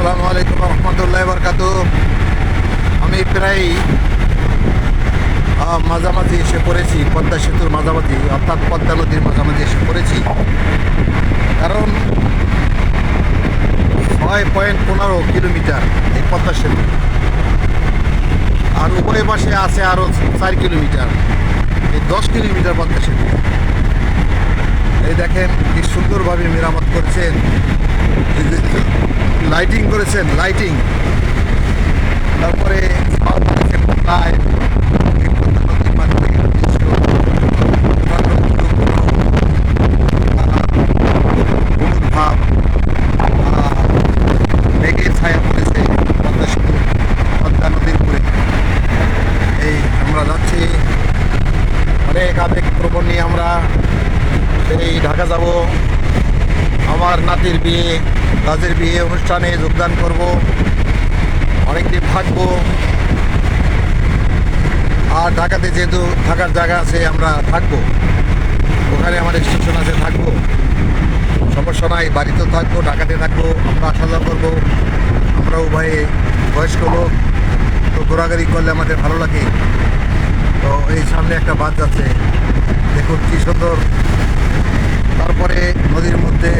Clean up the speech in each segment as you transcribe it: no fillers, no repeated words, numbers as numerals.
আসসালামু আলাইকুম রহমতুল্লাহ বরকাত। আমি প্রায় মাঝামাঝি এসে পড়েছি, পদ্মা সেতুর মাঝামাঝি অর্থাৎ পদ্মা নদীর মাঝামাঝি এসে পড়েছি। কারণ 6.15 কিলোমিটার এই পদ্মা সেতু, আর উভয় পাশে আছে আরও 4 কিলোমিটার, এই 10 কিলোমিটার পদ্মা সেতু। এই দেখেন কি সুন্দরভাবে মেরামত করেছেন, লাইটিং করেছেন, লাইটিং, তারপরে ভাব মেঘের ছায়া পড়েছে পদ্মা নদীর উপরে। এই আমরা যাচ্ছি অনেক আবেগপ্রবণ নিয়ে, আমরা এই ঢাকা যাব। আমার নাতির বিয়ে, কাজের বিয়ে অনুষ্ঠানে যোগদান করব, অনেকদিন থাকবো। আর ঢাকাতে যেহেতু থাকার জায়গা আছে, আমরা থাকবো, ওখানে আমার স্টেশন আছে, থাকবো, সমস্যা নাই। বাড়িতেও থাকবো, ঢাকাতে থাকবো, আমরা আসা যাওয়া করবো। আমরা উভয়ে বয়স্ক লোক, তো ঘোরাঘুরি করলে আমাদের ভালো লাগে। তো এই সামনে একটা বাস যাচ্ছে, দেখুন কি সুন্দর। তারপরে নদীর মধ্যে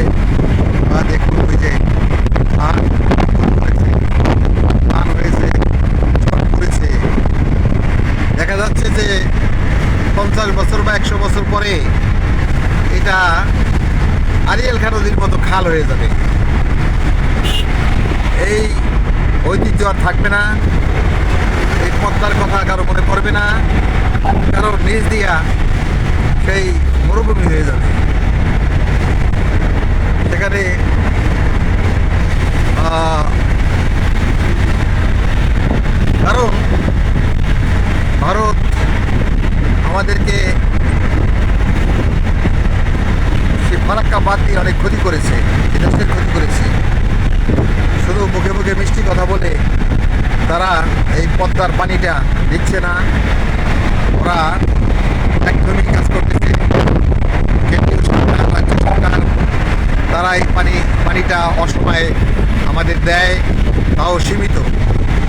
দেখুন ওই যে ধান হয়েছে, ঝড় পড়েছে। দেখা যাচ্ছে যে 50 বছর বা 100 বছর পরে এটা আরিয়াল খাঁ নদীর মতো খাল হয়ে যাবে। এই ঐতিহ্য আর থাকবে না, এই পদ্মার কথা কারো মনে পড়বে না, কারো নিজ দিয়া সেই মরুভূমি হয়ে যাবে। সেখানে কারণ ভারত আমাদেরকে সে ফারাক্কা বাদ দিয়ে অনেক ক্ষতি করেছে, দেশের ক্ষতি করেছে। শুধু মুখে মুখে মিষ্টি কথা বলে তারা এই পদ্মার পানিটা দিচ্ছে না, ওরা একদমই কাজ করতেছে। কেন্দ্রীয় সরকার, রাজ্য সরকার, তারা এই পানিটা অসময়ে আমাদের দেয়, তাও সীমিত।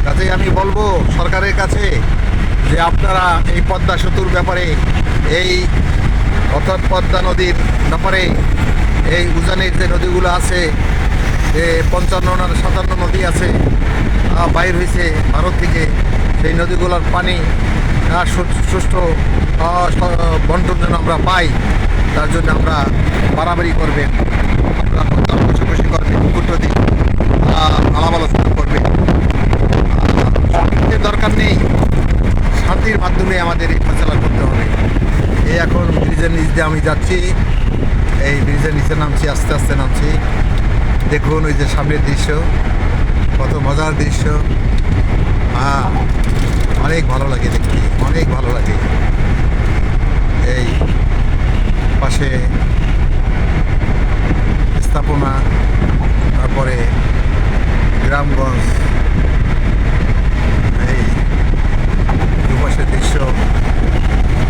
কাজেই আমি বলবো সরকারের কাছে যে আপনারা এই পদ্মা সেতুর ব্যাপারে, এই অর্থাৎ পদ্মা নদীর ব্যাপারে, এই উজানের যে নদীগুলো আছে, যে 55 না 57 নদী আছে বাইর হয়েছে ভারত থেকে, সেই নদীগুলোর পানি সুষ্ঠু বন্টন যেন আমরা পাই, তার জন্য আমরা বাড়াবাড়ি করবেন, আপনারা বসে করবেন, কুট্টি আলাপ আলোচনা করবেন। দরকার নেই, শান্তির মাধ্যমে আমাদের এই ফয়সালা করতে হবে। এই এখন ব্রিজের নিচ দিয়ে আমি যাচ্ছি, এই ব্রিজের নিচে নামছি, আস্তে আস্তে নামছি। দেখুন ওই যে সামনের দৃশ্য, কত মজার দৃশ্য। অনেক ভালো লাগে দেখতে, অনেক ভালো লাগে। এই পাশে স্থাপনা, তারপরে গ্রামগঞ্জ, এই দুপাশের দৃশ্য।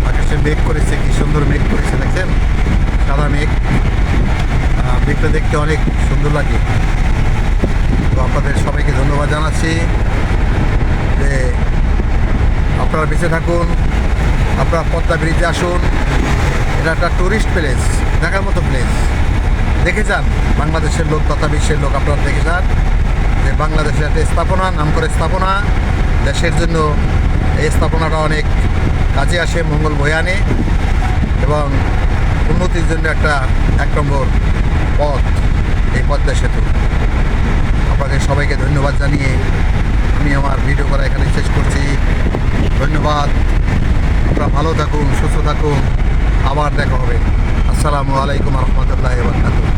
আকাশে মেঘ করেছে, কি সুন্দর মেঘ করেছে, দেখছেন, সাদা মেঘ। মেঘটা দেখতে অনেক সুন্দর লাগে। তো আপনাদের সবাইকে ধন্যবাদ জানাচ্ছি যে আপনারা বেঁচে থাকুন, আপনারা পদ্মা ব্রিজে আসুন। এটা একটা টুরিস্ট প্লেস, দেখার মতো প্লেস। দেখে যান, বাংলাদেশের লোক তথা বিশ্বের লোক আপনারা দেখে যান যে বাংলাদেশের একটা স্থাপনা, নাম করে স্থাপনা, দেশের জন্য এই স্থাপনাটা অনেক কাজে আসে, মঙ্গল বয়ে আনে এবং উন্নতির জন্য একটা 1 নম্বর পথ এই পদ্মা সেতু। আপনাদের সবাইকে ধন্যবাদ জানিয়ে আমি আমার ভিডিও করা এখানে শেষ করছি। ধন্যবাদ, আপনারা ভালো থাকুন, সুস্থ থাকুন, আবার দেখা হবে। আসসালামু আলাইকুম রহমতুল্লাহ বারাকাতুহু।